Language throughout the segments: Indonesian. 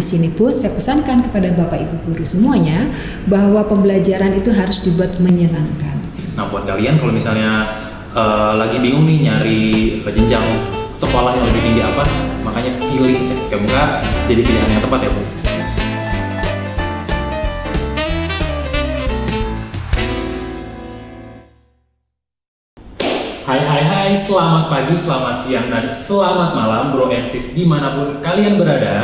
sini pun saya pesankan kepada Bapak Ibu guru semuanya bahwa pembelajaran itu harus dibuat menyenangkan. Nah, buat kalian kalau misalnya lagi bingung nih nyari jenjang sekolah yang lebih tinggi apa, makanya pilih SMK jadi pilihan yang tepat ya Bu. Hai, selamat pagi, selamat siang, dan selamat malam Bro and Sis dimanapun kalian berada.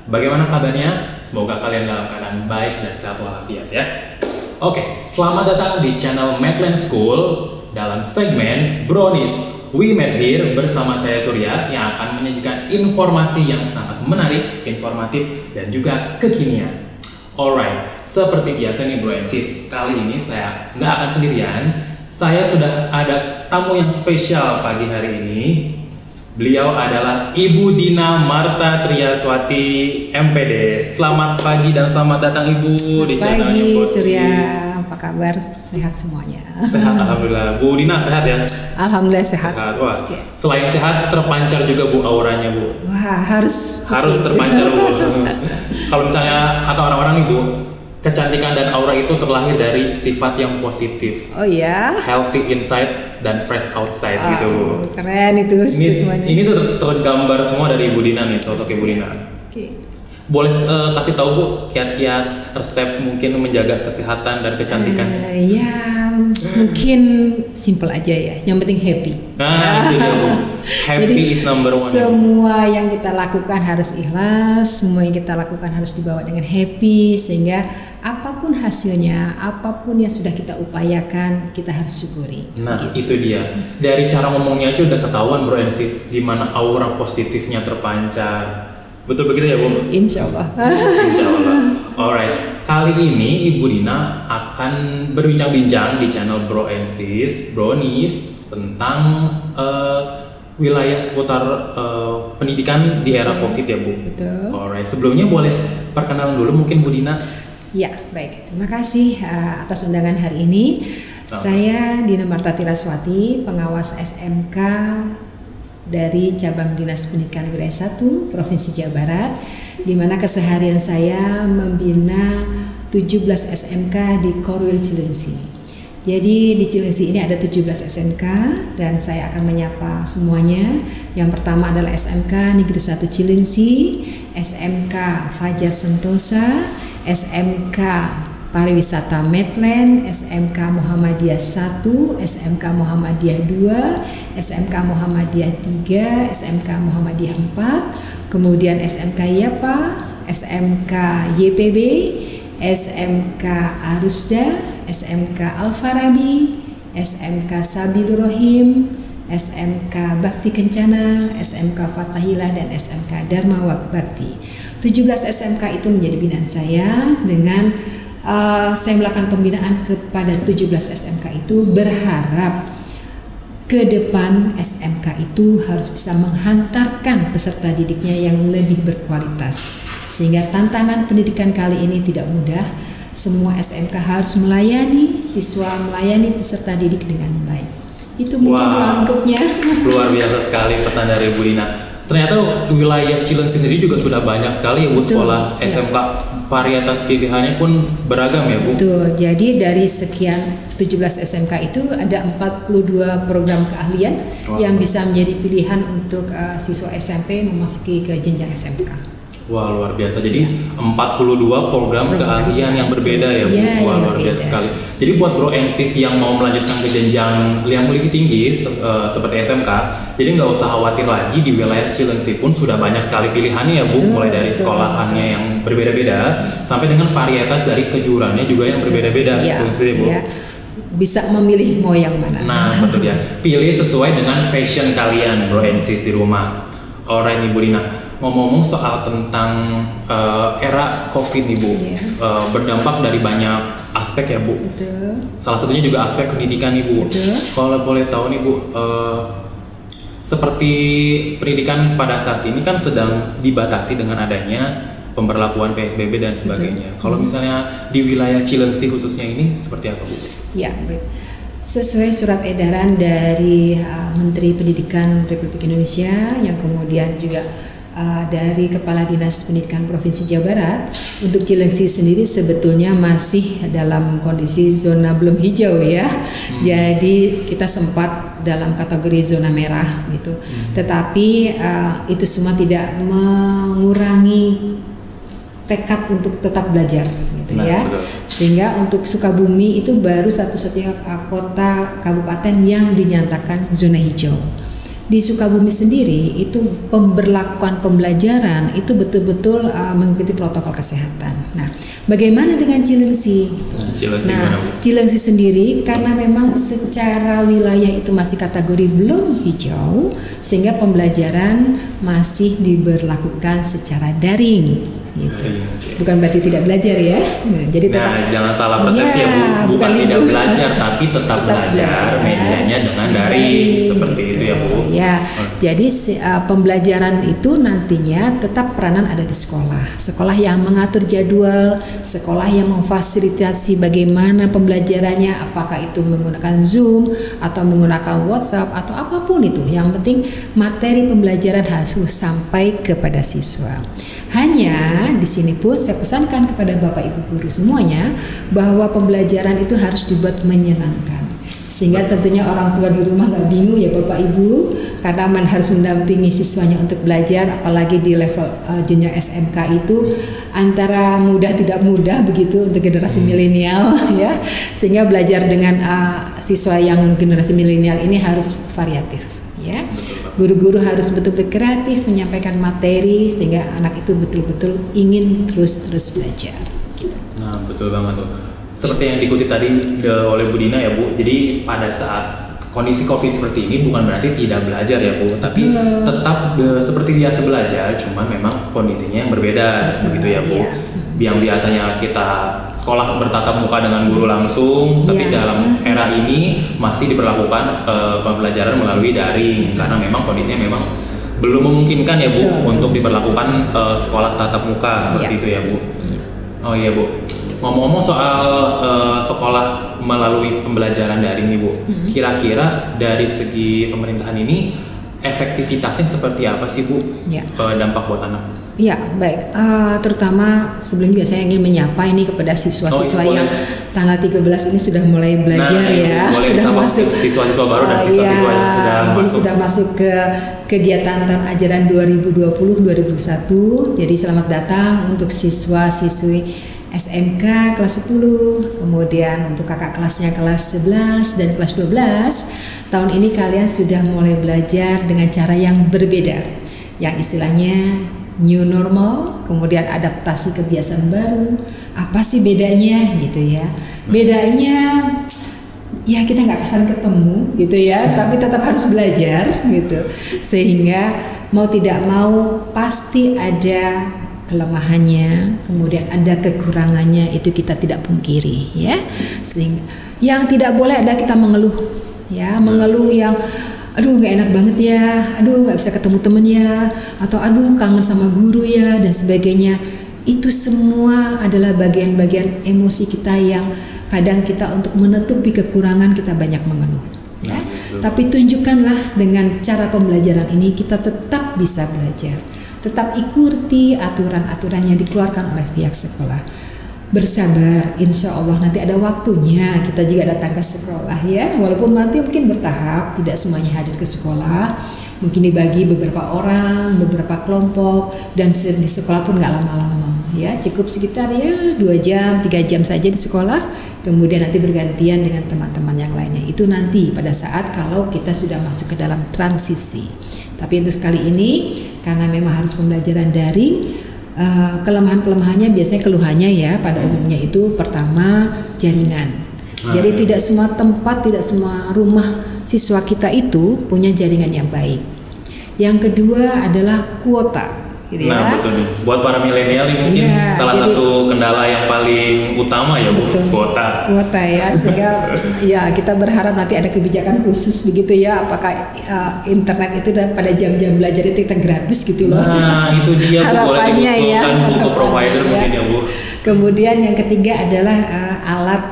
Bagaimana kabarnya? Semoga kalian dalam keadaan baik dan sehat walafiat ya. Oke, selamat datang di channel Mathland School dalam segmen Brownies We Met Here bersama saya Surya yang akan menyajikan informasi yang sangat menarik, informatif, dan juga kekinian. Alright, seperti biasa nih Bro and Sis, kali ini saya nggak akan sendirian. Saya sudah ada tamu yang spesial pagi hari ini. Beliau adalah Ibu Dina Marta Triaswati, MPD. Selamat pagi dan selamat datang Ibu di channel Pagi Surya, apa kabar? Sehat semuanya? Sehat, Alhamdulillah. Bu Dina sehat ya? Alhamdulillah sehat. Wah, selain sehat, terpancar juga Bu auranya Bu. Wah, harus terpancar Bu. Kalau misalnya kata orang-orang nih Bu, kecantikan dan aura itu terlahir dari sifat yang positif. Oh ya? Healthy inside dan fresh outside gitu. Keren itu statementnya. Ini tuh tergambar semua dari Ibu Dina nih, sosok Ibu Dina. Oke. Boleh kasih tahu Bu kiat-kiat resep mungkin menjaga kesehatan dan kecantikan? Ya, mungkin simple aja ya. Yang penting happy. Nah, itu dia Bu. Happy Jadi, is number one. Semua yang kita lakukan harus ikhlas, semua yang kita lakukan harus dibawa dengan happy, sehingga apapun hasilnya, apapun yang sudah kita upayakan, kita harus syukuri. Nah, gitu. itu dia. Dari cara ngomongnya aja udah ketahuan Bro and Sis gimana aura positifnya terpancar. Betul begitu ya Bu? Insya Allah. Insya Allah. Alright, kali ini Ibu Dina akan berbincang-bincang di channel Bro and Sis, Brownies, tentang wilayah seputar pendidikan di era COVID ya Bu. Betul. Alright, sebelumnya boleh perkenalan dulu mungkin Bu Dina. Ya, baik. Terima kasih atas undangan hari ini. Saya Dina Marta Triaswati, pengawas SMK dari Cabang Dinas Pendidikan Wilayah 1 Provinsi Jawa Barat, di mana keseharian saya membina 17 SMK di Korwil Cilengsi. Jadi di Cilengsi ini ada 17 SMK dan saya akan menyapa semuanya. Yang pertama adalah SMK Negeri 1 Cilengsi, SMK Fajar Sentosa, SMK Pariwisata Mathland, SMK Muhammadiyah 1, SMK Muhammadiyah 2, SMK Muhammadiyah 3, SMK Muhammadiyah 4, kemudian SMK YAPA, SMK YPB, SMK Arusda, SMK Al-Farabi, SMK Sabilur Rahim, SMK Bakti Kencana, SMK Fathahillah, dan SMK Dharma Bakti. 17 SMK itu menjadi binaan saya dengan saya melakukan pembinaan kepada 17 SMK itu, berharap ke depan SMK itu harus bisa menghantarkan peserta didiknya yang lebih berkualitas, sehingga tantangan pendidikan kali ini tidak mudah. Semua SMK harus melayani siswa, melayani peserta didik dengan baik. Itu mungkin ruang lingkupnya. Luar biasa sekali pesan dari Bu Dina. Ternyata wilayah Cilengsi sendiri juga sudah banyak sekali ya Bu sekolah SMK. Varietas pilihannya pun beragam ya Bu? Betul, jadi dari sekian 17 SMK itu ada 42 program keahlian yang bisa menjadi pilihan untuk siswa SMP memasuki ke jenjang SMK. Wah, luar biasa. Jadi 42 program keahlian yang berbeda ya Bu? Wah, luar biasa sekali. Jadi buat Bro and Sis yang mau melanjutkan ke jenjang yang lebih tinggi seperti SMK, jadi nggak usah khawatir lagi, di wilayah Cilengsi pun sudah banyak sekali pilihannya ya Bu, mulai dari sekolahannya yang berbeda-beda sampai dengan varietas dari kejuruannya juga yang berbeda-beda. Seperti Bu. Bisa memilih mau yang mana. Nah, betul ya. Pilih sesuai dengan passion kalian Bro and Sis di rumah. Alright nih Bu Dina, ngomong-ngomong soal tentang era COVID nih Bu, berdampak dari banyak aspek ya Bu. Betul. Salah satunya juga aspek pendidikan nih Bu. Betul. Kalau boleh tahu nih Bu, seperti pendidikan pada saat ini kan sedang dibatasi dengan adanya pemberlakuan PSBB dan sebagainya. Kalau misalnya di wilayah Cilengsi khususnya ini seperti apa Bu? Ya, baik. Sesuai surat edaran dari Menteri Pendidikan Republik Indonesia yang kemudian juga dari Kepala Dinas Pendidikan Provinsi Jawa Barat, untuk Cilengsi sendiri sebetulnya masih dalam kondisi zona belum hijau ya. Jadi kita sempat dalam kategori zona merah gitu. Tetapi itu semua tidak mengurangi tekad untuk tetap belajar gitu ya. Betul. Sehingga untuk Sukabumi itu baru satu-satunya kota kabupaten yang dinyatakan zona hijau. Di Sukabumi sendiri itu pemberlakuan pembelajaran itu betul-betul mengikuti protokol kesehatan. Nah, bagaimana dengan Cilengsi? Cilengsi sendiri karena memang secara wilayah itu masih kategori belum hijau, sehingga pembelajaran masih diberlakukan secara daring. Gitu. Bukan berarti tidak belajar ya. Nah, jadi tetap jangan salah persepsi ya Bu. Bukan tidak belajar tapi tetap belajar medianya dengan daring seperti gitu ya Bu. Ya, jadi pembelajaran itu nantinya tetap peranan ada di sekolah. Sekolah yang mengatur jadwal, sekolah yang memfasilitasi bagaimana pembelajarannya, apakah itu menggunakan Zoom atau menggunakan WhatsApp atau apapun itu. Yang penting materi pembelajaran harus sampai kepada siswa. Hanya di sini pun saya pesankan kepada Bapak Ibu guru semuanya bahwa pembelajaran itu harus dibuat menyenangkan. Sehingga tentunya orang tua di rumah nggak bingung ya Bapak Ibu, karena harus mendampingi siswanya untuk belajar, apalagi di level jenjang SMK itu antara mudah tidak mudah begitu untuk generasi milenial ya. Sehingga belajar dengan siswa yang generasi milenial ini harus variatif ya. Guru-guru harus betul-betul kreatif menyampaikan materi sehingga anak itu betul-betul ingin terus belajar. Nah, betul banget tuh. Seperti yang dikutip tadi oleh Bu Dina ya Bu. Jadi pada saat kondisi COVID seperti ini bukan berarti tidak belajar ya Bu, tapi tetap seperti biasa belajar, cuman memang kondisinya yang berbeda begitu ya Bu. Iya. Yang biasanya kita sekolah bertatap muka dengan guru langsung, tapi dalam era ini masih diberlakukan pembelajaran melalui daring karena memang kondisinya memang belum memungkinkan ya Bu untuk diberlakukan sekolah tatap muka seperti itu ya Bu. Oh iya Bu. Ngomong-ngomong soal sekolah melalui pembelajaran daring nih Bu, kira-kira dari segi pemerintahan ini efektivitasnya seperti apa sih Bu? Dampak buat anak? Ya baik, terutama sebelum juga saya ingin menyapa ini kepada siswa-siswa yang tanggal 13 ini sudah mulai belajar sudah masuk siswa-siswa baru dan siswa-siswa yang sudah masuk ke kegiatan tahun ajaran 2020-2021. Jadi selamat datang untuk siswa-siswi SMK kelas 10, kemudian untuk kakak kelasnya kelas 11 dan kelas 12. Tahun ini kalian sudah mulai belajar dengan cara yang berbeda, yang istilahnya new normal, kemudian adaptasi kebiasaan baru. Apa sih bedanya gitu ya? Bedanya ya kita nggak kesan ketemu gitu ya, tapi tetap harus belajar gitu. Sehingga mau tidak mau pasti ada kelemahannya, kemudian ada kekurangannya, itu kita tidak pungkiri ya. Sehingga yang tidak boleh adalah kita mengeluh ya, mengeluh yang aduh nggak enak banget ya, aduh nggak bisa ketemu temen ya, atau aduh kangen sama guru ya dan sebagainya. Itu semua adalah bagian-bagian emosi kita yang kadang kita untuk menutupi kekurangan kita banyak mengeluh ya. Tapi tunjukkanlah dengan cara pembelajaran ini kita tetap bisa belajar, tetap ikuti aturan-aturan yang dikeluarkan oleh pihak sekolah. Bersabar, insya Allah nanti ada waktunya kita juga datang ke sekolah ya. Walaupun nanti mungkin bertahap, tidak semuanya hadir ke sekolah, mungkin dibagi beberapa orang, beberapa kelompok, dan di sekolah pun nggak lama-lama ya, cukup sekitar ya 2 jam, 3 jam saja di sekolah. Kemudian nanti bergantian dengan teman-teman yang lainnya. Itu nanti pada saat kalau kita sudah masuk ke dalam transisi. Tapi untuk kali ini karena memang harus pembelajaran daring, kelemahan-kelemahannya biasanya keluhannya ya pada umumnya itu pertama jaringan. Jadi tidak semua tempat, tidak semua rumah siswa kita itu punya jaringan yang baik. Yang kedua adalah kuota. Gitu nah betul nih, buat para milenial ini mungkin salah satu kendala yang paling utama ya Bu, kuota ya, sehingga ya kita berharap nanti ada kebijakan khusus begitu ya, apakah internet itu pada jam-jam belajar itu kita gratis gitu loh. Nah itu dia Bu, boleh diusulkan Bu ke provider mungkin ya Bu. Kemudian yang ketiga adalah alat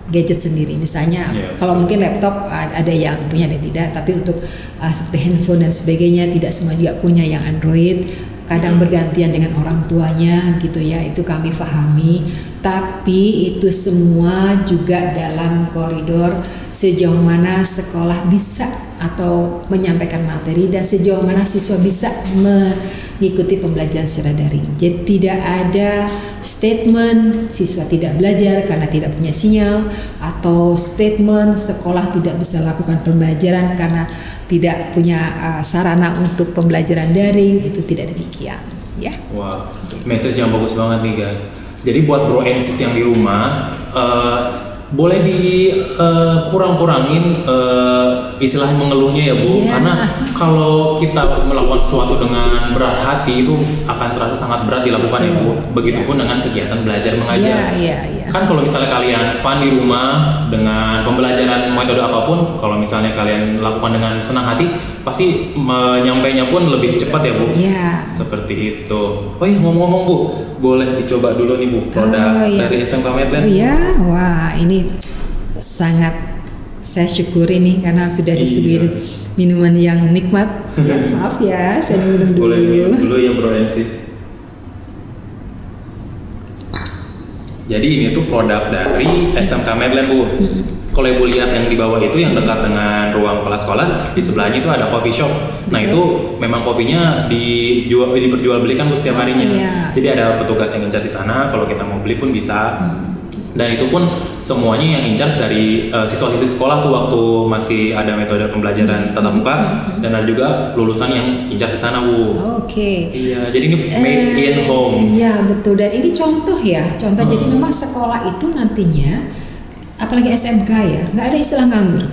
gadget sendiri. Misalnya kalau mungkin laptop ada yang punya ada tidak, tapi untuk seperti handphone dan sebagainya tidak semua juga punya yang Android. Kadang bergantian dengan orang tuanya gitu ya, itu kami pahami. Tapi itu semua juga dalam koridor sejauh mana sekolah bisa atau menyampaikan materi dan sejauh mana siswa bisa mengikuti pembelajaran secara daring. Jadi tidak ada statement siswa tidak belajar karena tidak punya sinyal, atau statement sekolah tidak bisa lakukan pembelajaran karena tidak punya sarana untuk pembelajaran daring. Itu tidak demikian ya. Wah, message yang bagus banget nih guys. Jadi buat bro and sis yang di rumah, boleh dikurang-kurangin istilah mengeluhnya ya Bu, karena kalau kita melakukan sesuatu dengan berat hati itu akan terasa sangat berat dilakukan ya Bu. Begitupun dengan kegiatan belajar mengajar. Kan kalau misalnya kalian fun di rumah dengan pembelajaran metode apapun, kalau misalnya kalian lakukan dengan senang hati, pasti menyampainya pun lebih cepat ya Bu. Seperti itu. Oh iya, ngomong-ngomong Bu, boleh dicoba dulu nih Bu produk dari SMK Medland. Wah ini sangat saya syukuri nih karena sudah disuguhi minuman yang nikmat. Maaf ya, saya minum dulu. Boleh minum dulu ya bro and sis. Jadi ini tuh produk dari SMK Medland Bu. Kalau Ibu lihat yang di bawah itu yang dekat dengan ruang kelas sekolah, di sebelahnya itu ada coffee shop. Nah itu memang kopinya diperjualbelikan Bu setiap harinya. Jadi ada petugas yang in charge di sana. Kalau kita mau beli pun bisa. Dan itu pun semuanya yang in charge dari siswa-siswi sekolah tuh waktu masih ada metode pembelajaran tatap muka, dan ada juga lulusan yang in charge di sana Bu. Iya, jadi ini made in home. Iya betul, dan ini contoh ya, jadi memang sekolah itu nantinya, apalagi SMK ya, nggak ada istilah nganggur.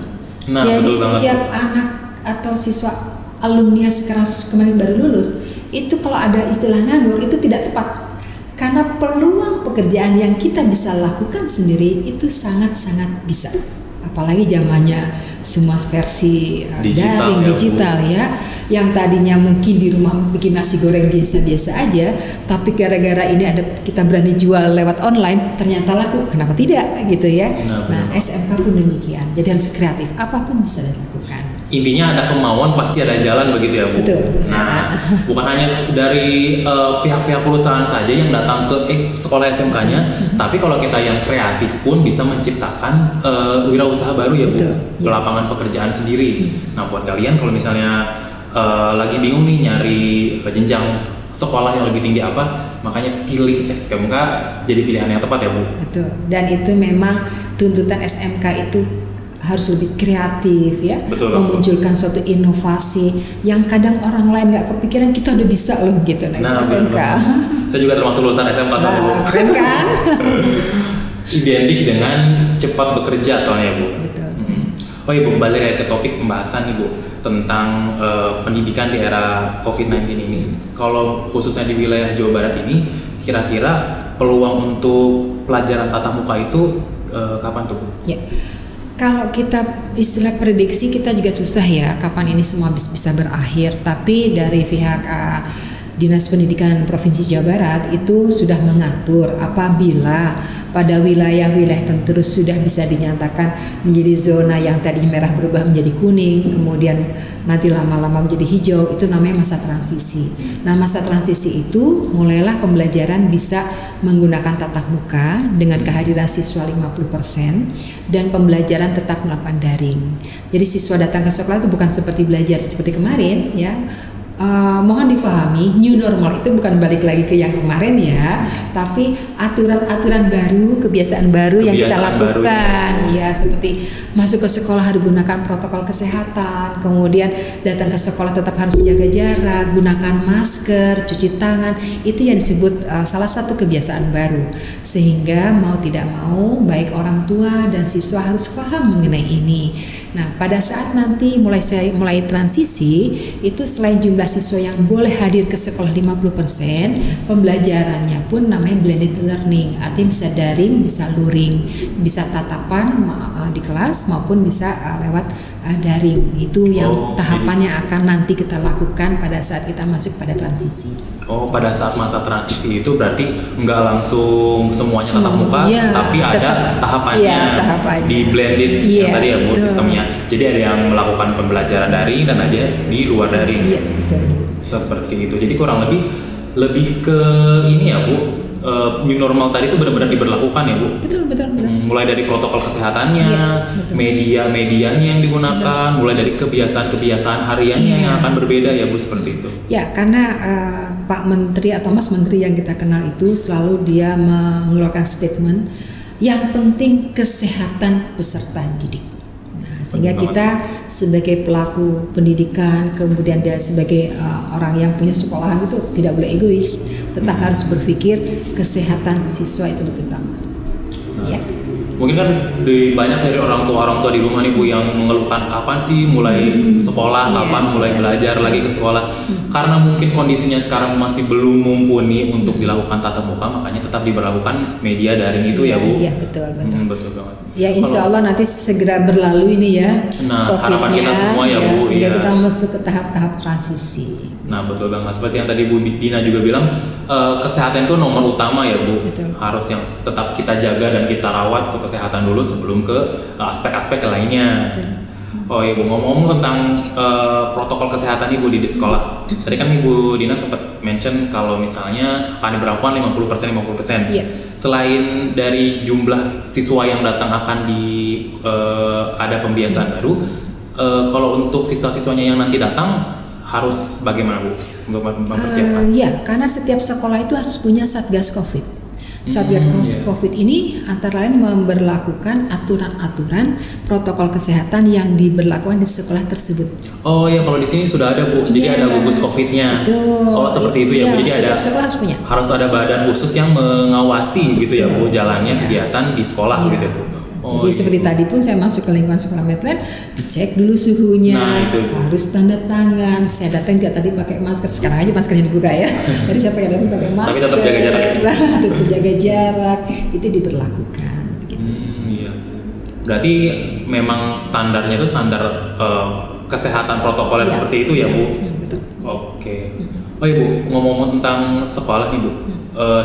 Jadi setiap anak atau siswa alumni sekarang kemarin baru lulus, itu kalau ada istilah nganggur itu tidak tepat. Karena peluang pekerjaan yang kita bisa lakukan sendiri itu sangat-sangat bisa. Apalagi zamannya semua versi digital ya. Yang tadinya mungkin di rumah bikin nasi goreng biasa-biasa aja, tapi gara-gara ini kita berani jual lewat online, ternyata laku. Kenapa tidak gitu ya? Nah, SMK pun demikian. Jadi harus kreatif, apapun bisa dilakukan. Intinya ada kemauan pasti ada jalan begitu ya Bu. Betul. Nah, bukan hanya dari pihak-pihak perusahaan saja yang datang ke sekolah SMK-nya, tapi kalau kita yang kreatif pun bisa menciptakan wirausaha baru ya Bu, lapangan pekerjaan sendiri. Nah, buat kalian kalau misalnya lagi bingung nih nyari jenjang sekolah yang lebih tinggi apa, makanya pilih SMK jadi pilihan yang tepat ya Bu. Betul. Dan itu memang tuntutan SMK itu harus lebih kreatif ya, memunculkan suatu inovasi yang kadang orang lain nggak kepikiran, kita udah bisa loh gitu. Nah, SMK. Saya juga termasuk lulusan SMK keren kan? Identik dengan cepat bekerja soalnya Bu. Betul. Oh Ibu, balik ke topik pembahasan nih Bu tentang pendidikan di era COVID-19 ini. Kalau khususnya di wilayah Jawa Barat ini, kira-kira peluang untuk pelajaran tatap muka itu kapan tuh Bu? Kalau kita istilah prediksi kita juga susah ya kapan ini semua bisa berakhir, tapi dari pihak Dinas Pendidikan Provinsi Jawa Barat itu sudah mengatur apabila pada wilayah-wilayah tertentu sudah bisa dinyatakan menjadi zona yang tadinya merah berubah menjadi kuning, kemudian nanti lama-lama menjadi hijau, itu namanya masa transisi. Nah, masa transisi itu mulailah pembelajaran bisa menggunakan tatap muka dengan kehadiran siswa 50% dan pembelajaran tetap melakukan daring. Jadi siswa datang ke sekolah itu bukan seperti belajar seperti kemarin ya. Mohon difahami, new normal itu bukan balik lagi ke yang kemarin ya, tapi aturan-aturan baru, kebiasaan baru yang kita lakukan ya, seperti masuk ke sekolah harus gunakan protokol kesehatan, kemudian datang ke sekolah tetap harus jaga jarak, gunakan masker, cuci tangan, itu yang disebut salah satu kebiasaan baru, sehingga mau tidak mau baik orang tua dan siswa harus paham mengenai ini. Nah, pada saat nanti mulai transisi itu selain jumlah siswa yang boleh hadir ke sekolah 50%, pembelajarannya pun namanya blended learning, artinya bisa daring, bisa luring, bisa tatapan di kelas maupun bisa lewat daring. Itu yang tahapannya akan nanti kita lakukan pada saat kita masuk pada transisi. Oh, pada saat masa transisi itu berarti nggak langsung semuanya tatap muka, Iya, tapi ada tetap, tahapannya, iya, tahapannya. di blended Iya, yang tadi ya Bu betul. sistemnya. Jadi ada yang melakukan pembelajaran daring dan ada di luar daring. Iya, betul. Seperti itu. Jadi kurang lebih ke ini ya Bu, new normal tadi itu benar-benar diberlakukan ya Bu. Betul. Mulai dari protokol kesehatannya, Iya, betul. media-medianya yang digunakan, mulai dari kebiasaan-kebiasaan hariannya Iya. yang akan berbeda ya Bu, seperti itu. Ya, karena Pak Menteri atau Mas Menteri yang kita kenal itu selalu dia mengeluarkan statement yang penting kesehatan peserta didik. Nah, sehingga Betul kita sebagai pelaku pendidikan, kemudian dia sebagai orang yang punya sekolahan itu tidak boleh egois, tetap harus berpikir kesehatan siswa itu lebih utama. Ya. Mungkin kan banyak dari orang tua di rumah nih Bu yang mengeluhkan kapan sih mulai sekolah, Iya, kapan mulai iya. belajar lagi ke sekolah. Karena mungkin kondisinya sekarang masih belum mumpuni untuk dilakukan tatap muka, makanya tetap diberlakukan media daring itu ya Bu. Iya, betul. Betul banget. Ya, insya Kalau- Allah nanti segera berlalu ini ya. Nah, COVID-nya, harapan kita semua ya, Bu, sehingga iya. kita masuk ke tahap-tahap transisi. Nah betul banget, seperti yang tadi Bu Dina juga bilang, kesehatan itu nomor utama ya Bu. Betul. Harus yang tetap kita jaga dan kita rawat untuk kesehatan dulu sebelum ke aspek-aspek lainnya. Oh iya Bu, ngomong-ngomong tentang protokol kesehatan Ibu di sekolah. Tadi kan Ibu Dina sempat mention kalau misalnya akan diberlakukan 50%. Iya. Selain dari jumlah siswa yang datang akan ada pembiasaan baru, kalau untuk siswa-siswanya yang nanti datang harus bagaimana Bu untuk mempersiapkan? Ya, karena setiap sekolah itu harus punya Satgas Covid. Satgas Iya. Covid ini antara lain memberlakukan aturan-aturan protokol kesehatan yang diberlakukan di sekolah tersebut. Oh ya, kalau di sini sudah ada Bu, jadi Iya. ada gugus Covid-nya. Betul. Oh seperti itu ya Bu, jadi setiap sekolah harus punya. harus ada badan khusus yang mengawasi gitu ya Bu, jalannya Iya. kegiatan di sekolah Iya. gitu ya Bu. Jadi seperti tadi pun saya masuk ke lingkungan sekolah Medland, dicek dulu suhunya, Nah, itu. harus tanda tangan. Saya datang juga tadi pakai masker, sekarang aja maskernya dibuka ya. Tadi saya pakai masker. Tapi tetap jaga jarak ya? Tetap jaga jarak, itu diberlakukan. Gitu. Iya. Berarti memang standarnya itu standar kesehatan protokoler Iya, seperti itu ya iya, Bu. betul. Oke. Oh iya Bu, ngomong-ngomong tentang sekolah nih Bu,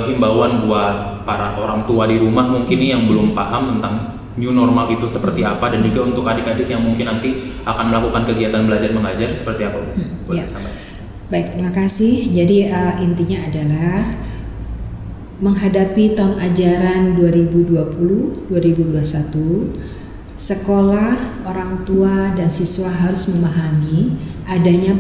himbauan buat para orang tua di rumah mungkin nih yang belum paham tentang new normal itu seperti apa, dan juga untuk adik-adik yang mungkin nanti akan melakukan kegiatan belajar mengajar seperti apa Bu? Boleh Iya. disampaikan? Baik, terima kasih. Jadi intinya adalah menghadapi tahun ajaran 2020-2021, sekolah, orang tua, dan siswa harus memahami adanya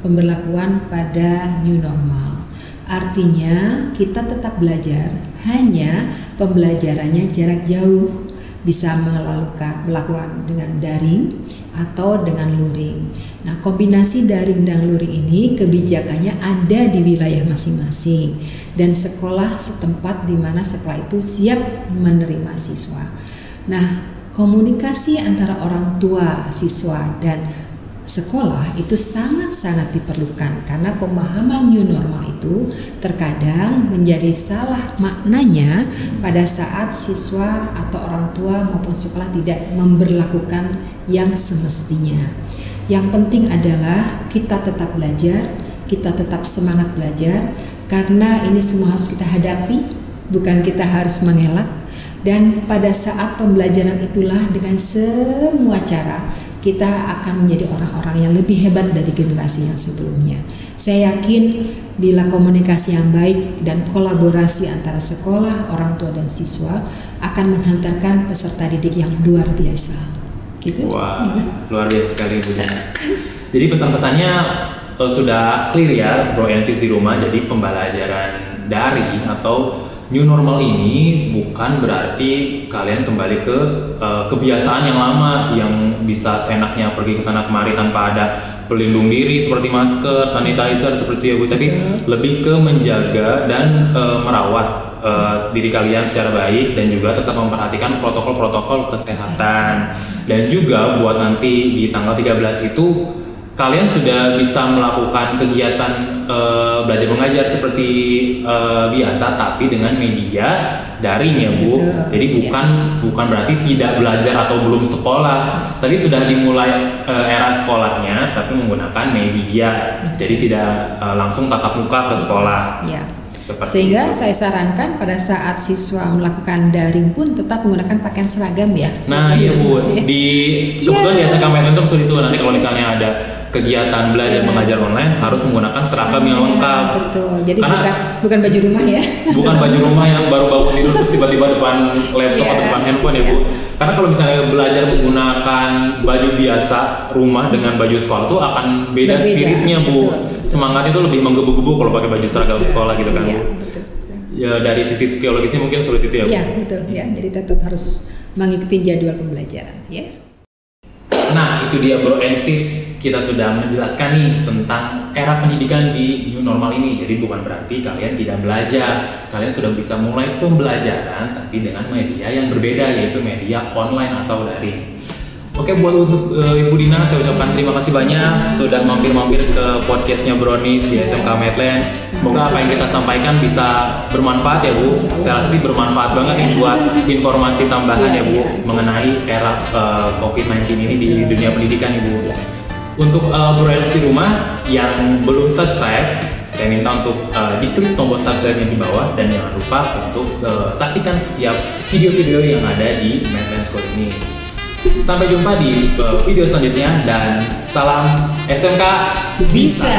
pemberlakuan pada new normal. Artinya kita tetap belajar, hanya pembelajarannya jarak jauh, bisa melakukan dengan daring atau dengan luring. Nah, kombinasi daring dan luring ini kebijakannya ada di wilayah masing-masing dan sekolah setempat di mana sekolah itu siap menerima siswa. Nah, komunikasi antara orang tua, siswa, dan sekolah itu sangat-sangat diperlukan karena pemahaman new normal itu terkadang menjadi salah maknanya pada saat siswa atau orang tua maupun sekolah tidak memberlakukan yang semestinya. Yang penting adalah kita tetap belajar, kita tetap semangat belajar karena ini semua harus kita hadapi, bukan kita harus mengelak. Dan pada saat pembelajaran itulah dengan semua cara kita akan menjadi orang-orang yang lebih hebat dari generasi yang sebelumnya. Saya yakin bila komunikasi yang baik dan kolaborasi antara sekolah, orang tua, dan siswa akan menghantarkan peserta didik yang luar biasa. Gitu. Wah, luar biasa sekali Bu Dina. Jadi pesan-pesannya sudah clear ya Bro and Sis di rumah. Jadi pembelajaran daring atau new normal ini bukan berarti kalian kembali ke kebiasaan yang lama yang bisa seenaknya pergi ke sana kemari tanpa ada pelindung diri seperti masker, sanitizer seperti ya Bu, tapi lebih ke menjaga dan merawat diri kalian secara baik dan juga tetap memperhatikan protokol-protokol kesehatan. Dan juga buat nanti di tanggal 13 itu kalian sudah bisa melakukan kegiatan belajar mengajar seperti biasa, tapi dengan media daring ya Bu. Betul. Jadi bukan berarti tidak belajar atau belum sekolah. Tadi sudah dimulai era sekolahnya, tapi menggunakan media. Jadi tidak langsung tatap muka ke sekolah. Ya. Seperti Sehingga itu. saya sarankan pada saat siswa melakukan daring pun tetap menggunakan pakaian seragam ya. Nah iya Bu, kebetulan di SMK Medland itu seperti itu. Nanti kalau misalnya ada kegiatan belajar mengajar online harus menggunakan seragam yang lengkap. Betul. Jadi Karena bukan baju rumah ya. bukan baju rumah yang baru bangun tidur terus tiba-tiba depan laptop atau depan handphone ya Bu. Karena kalau misalnya belajar menggunakan baju biasa rumah dengan baju sekolah tuh akan beda Berbeda, spiritnya Bu. betul. Semangatnya tuh lebih menggebu-gebu kalau pakai baju seragam sekolah gitu kan Iya, Bu. betul. Ya dari sisi psikologisnya mungkin sulit itu ya Bu. Iya, betul ya. Jadi tetap harus mengikuti jadwal pembelajaran ya. Nah itu dia Bro and Sis, kita sudah menjelaskan nih tentang era pendidikan di new normal ini. Jadi bukan berarti kalian tidak belajar, kalian sudah bisa mulai pembelajaran tapi dengan media yang berbeda, yaitu media online atau daring. Oke, buat Ibu Dina saya ucapkan terima kasih banyak sudah mampir-mampir ke podcastnya Brownies di SMK Medland. Semoga apa yang kita sampaikan bisa bermanfaat ya Bu. Saya rasa sih bermanfaat banget nih buat informasi tambahan ya Bu mengenai era COVID-19 ini di dunia pendidikan Ibu. Untuk Brownies di rumah yang belum subscribe, saya minta untuk diklik tombol subscribe yang di bawah dan jangan lupa untuk saksikan setiap video-video yang ada di Medland School ini. Sampai jumpa di video selanjutnya dan salam SMK Bisa.